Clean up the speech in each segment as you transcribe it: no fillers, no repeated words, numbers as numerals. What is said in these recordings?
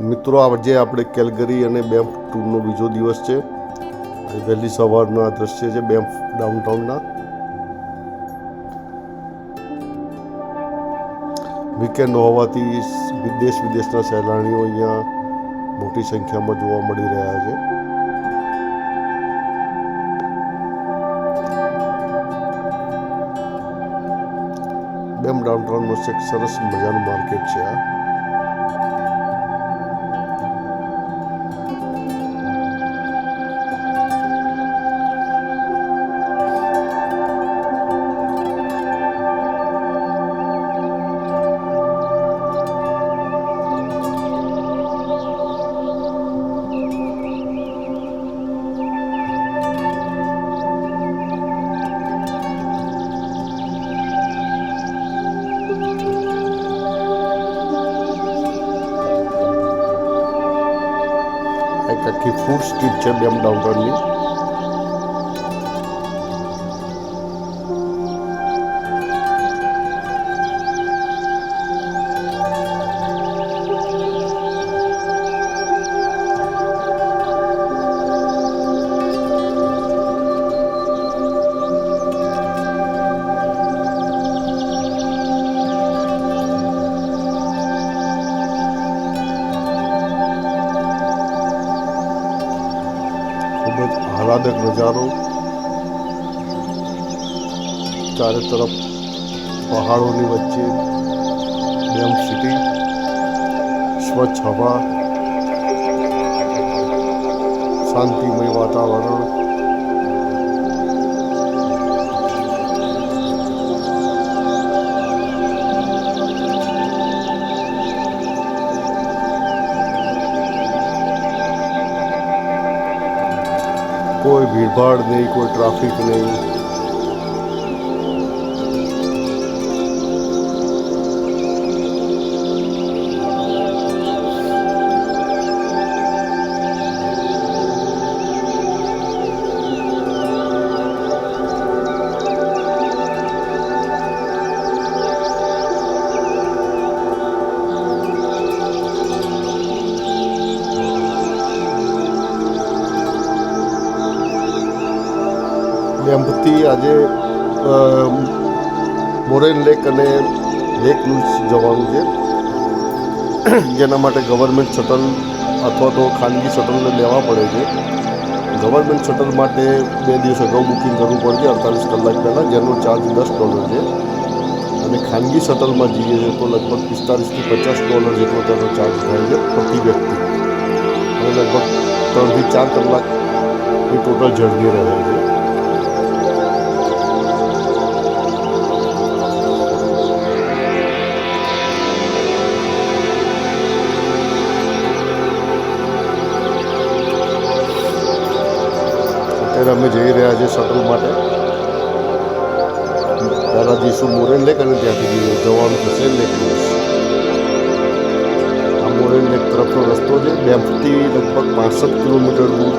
મિત્રો, આજે આપણે કેલગરી અને બેમ્ફ ટૂરનો બીજો દિવસ છે. વહેલી સવારનો આ દ્રશ્ય છે બેમ્ફ ડાઉનટાઉનના. વીકેન્ડ હોવાથી દેશ વિદેશના સહેલાણીઓ અહીંયા મોટી સંખ્યામાં જોવા મળી રહ્યા છે. બેમ્ફ ડાઉનટાઉનમાં એક સરસ મજાનું માર્કેટ છે આ. એક આખી ફૂડ સ્ટ્રીટ છે બેમ્ફ ડાઉનટાઉનની. ખૂબ જ આહલાદક નજારો. ચારે તરફ પહાડોની વચ્ચે બેમ્ફ સિટી, સ્વચ્છ હવા, શાંતિમય વાતાવરણ. કોઈ ભીડભાડ નહીં, કોઈ ટ્રાફિક નહીં. બેમ્ફથી આજે મોરેન લેક અને લેક લુઝ જવાનું છે, જેના માટે ગવર્મેન્ટ શટલ અથવા તો ખાનગી શટલને લેવા પડે છે. ગવર્મેન્ટ શટલ માટે 2 દિવસ અગાઉ બુકિંગ કરવું પડે છે, 48 કલાક પહેલાં, જેનો ચાર્જ $10 છે. અને ખાનગી શટલમાં જઈએ છીએ તો લગભગ $45 થી $50 જેટલો તેનો ચાર્જ થાય છે પ્રતિ વ્યક્તિ. અને લગભગ 3 થી 4 કલાકની ટોટલ જર્ની રહે છે. અત્યારે અમે જઈ રહ્યા છીએ શટલ માટે. પહેલાં જઈશું મોરેન લેક અને ત્યાંથી જવાનું થશે લેક લુઝ. આ મોરેન લેક તરફનો રસ્તો છે. બેમ્ફથી લગભગ 65 કિલોમીટર દૂર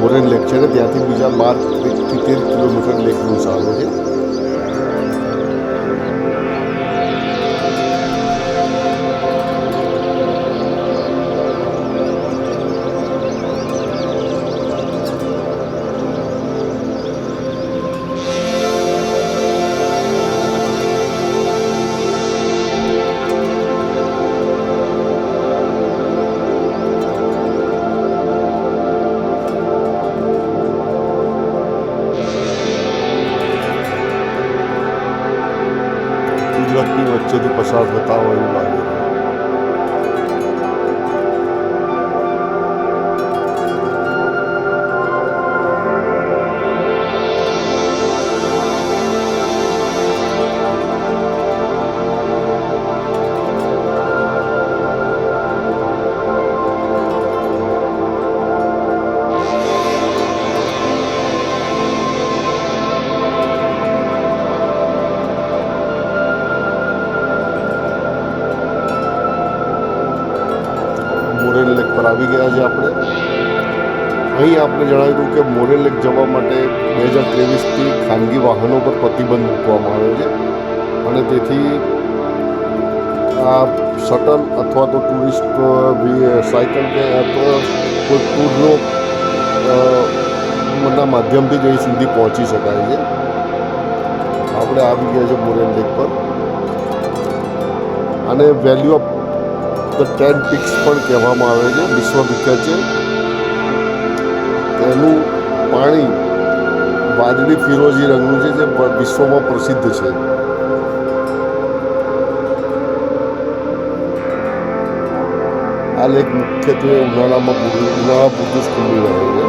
મોરેન લેક છે ને ત્યાંથી બીજા 12 થી 13 કિલોમીટર લેક લુઝ આવે છે. કુદરતની વચ્ચેથી પસાર થતા હોય એવું લાગે છે. મોરેન લેક પર આવી ગયા છે આપણે. અહીં આપણે જણાવ્યું કે મોરેન લેક જવા માટે 2023થી ખાનગી વાહનો પર પ્રતિબંધ મૂકવામાં આવ્યો છે અને તેથી આ શટલ અથવા તો ટુરિસ્ટ સાયકલ કે અથવા કોઈ ટૂરનો ના માધ્યમથી જ અહીં સુધી પહોંચી શકાય છે. આપણે આવી ગયા છે મોરેલ લેક પર. અને વેલ્યુ ઓફ ધ 10 પિક્સ પણ કહેવામાં આવે છે. વિશ્વ વિખ્યાત છે. તેનું પાણી વાદળી ફિરોઝી રંગનું છે, જે વિશ્વમાં પ્રસિદ્ધ છે. આ લેક મુખ્યત્વે ઉનાળા પૂરતું જ ખુલ્લું રહે છે.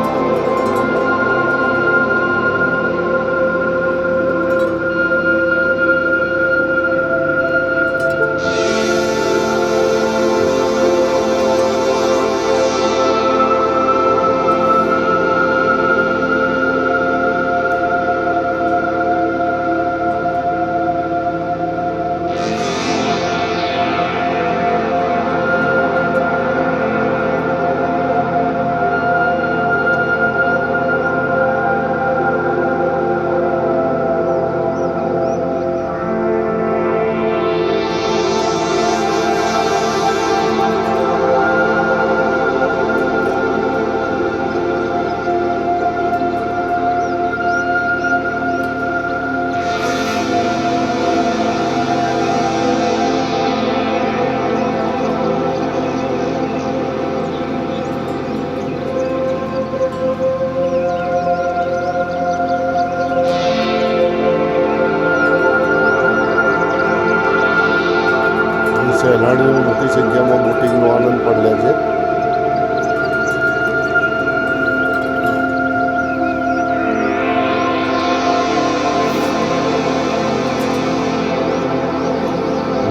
સહેલાણીઓ મોટી સંખ્યામાં બોટિંગનો આનંદ પણ લે છે.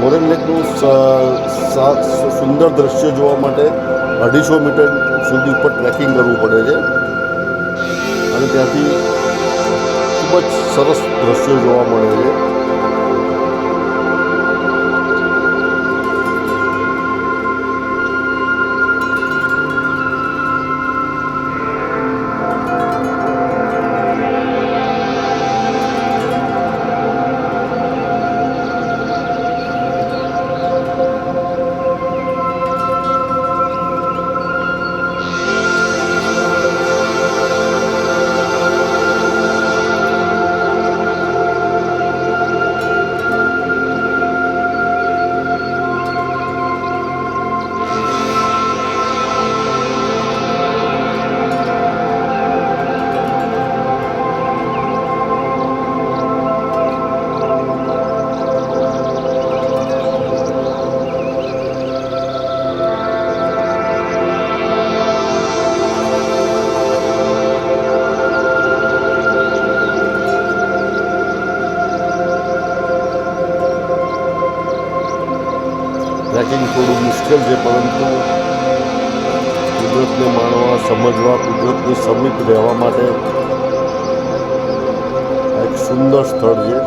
મોરેલ લેકનું સુંદર દ્રશ્ય જોવા માટે 250 મીટર સુધી ઉપર ટ્રેકિંગ કરવું પડે છે. અને ત્યાંથી ખૂબ જ સરસ દ્રશ્યો જોવા મળે છે. ટ્રેકિંગ થોડું મુશ્કેલ છે, પરંતુ કુદરતને માણવા, સમજવા, કુદરતની સમીપ રહેવા માટે એક સુંદર સ્થળ છે.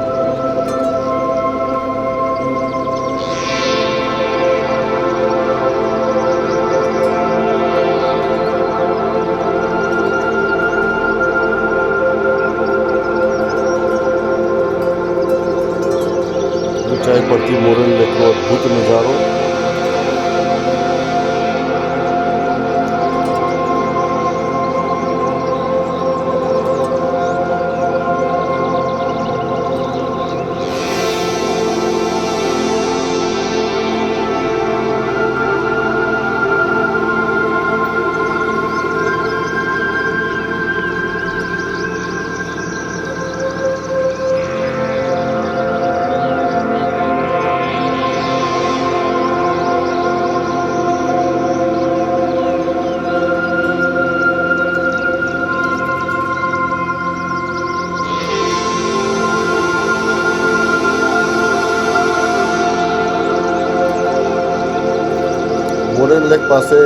ઊંચાઈ પરથી મોરેલ લેકનો અદ્ભુત નજારો. મોરેલ લેક પાસે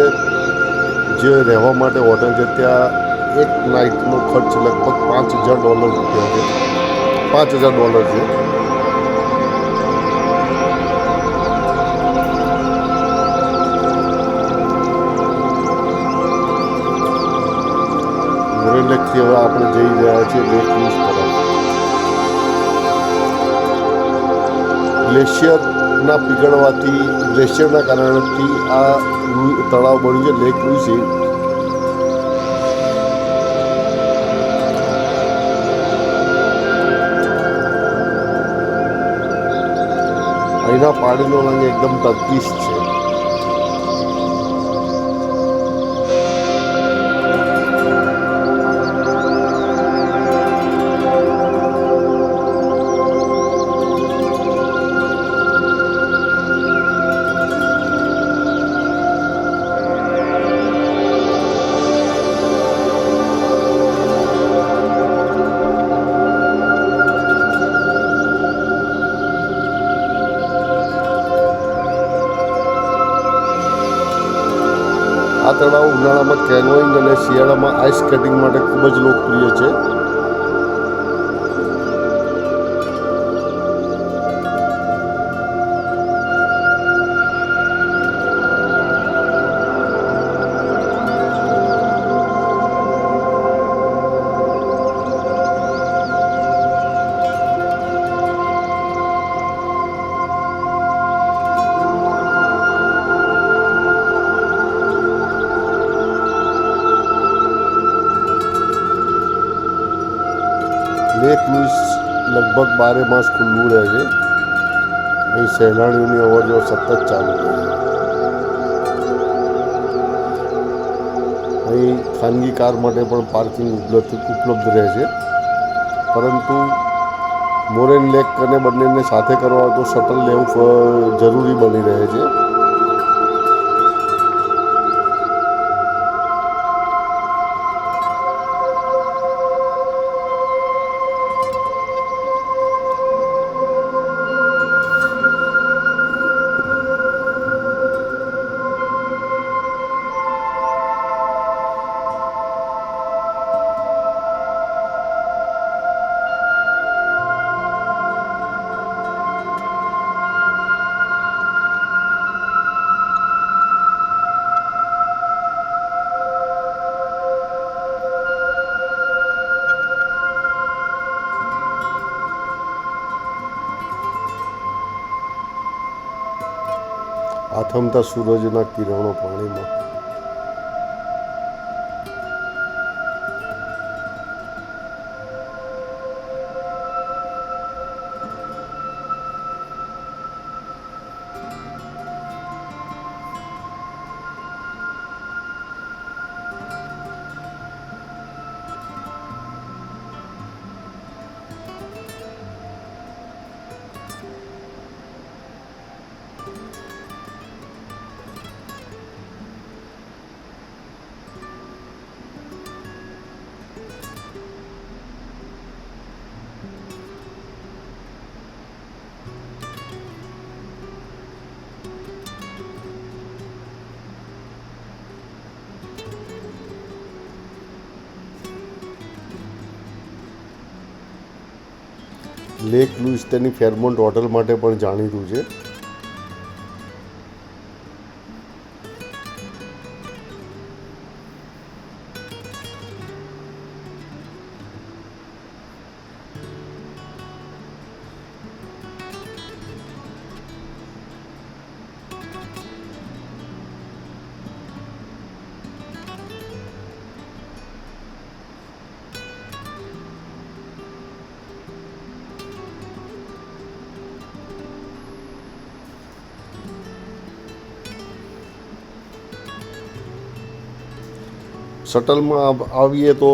જે રહેવા માટે હોટલ છે, ત્યાં એક નાઇટનો ખર્ચ લગભગ $5,000 છે. $5,000 છે. મોરેલ લેકથી હવે આપણે જઈ રહ્યા છીએ લેક ક્રુઝ તરફ. ગ્લેશિયર બરફના પીગળવાથી ગ્લેશિયરના કારણથી આ તળાવ બન્યું છે લેક લુઈસી. અહીંના પાણીનો રંગ એકદમ ટર્કીશ છે. આ તળાવ ઉનાળામાં કેનોઈંગ અને શિયાળામાં આઈસ સ્કેટિંગ માટે ખૂબ જ લોકપ્રિય છે. લેક લુઈસ લગભગ 12 માસ ખુલ્લું રહે છે. અહીં સહેલાણીઓની અવરજવર સતત ચાલુ રહે છે. અહીં ખાનગી કાર માટે પણ પાર્કિંગ ઉપલબ્ધ રહે છે, પરંતુ મોરેન લેક અને બંનેને સાથે કરવા હોય તો શટલ લેવું જરૂરી બની રહે છે. આથમતા સૂરજના કિરણો પાણીમાં. લેક લુઈસ તેની ફેરમોન્ટ હોટલ માટે પણ જાણીતું છે. શટલમાં આવીએ તો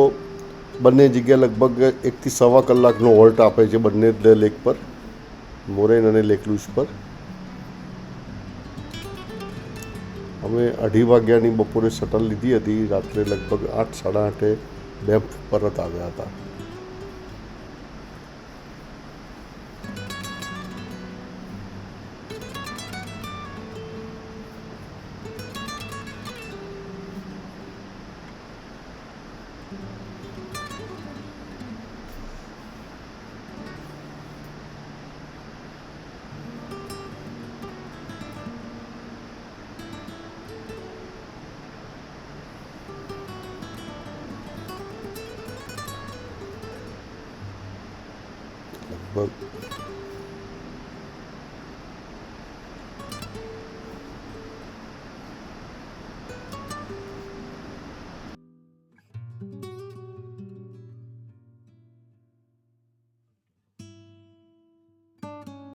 બંને જગ્યા લગભગ 1 થી સવા કલાકનો હોલ્ટ આપે છે બંને લેક પર, મોરેન અને લેક લુઈસ પર. અમે 2:30 વાગ્યાની બપોરે શટલ લીધી હતી. રાત્રે લગભગ 8, 8:30 બેમ્ફ પરત આવ્યા હતા. લગભગ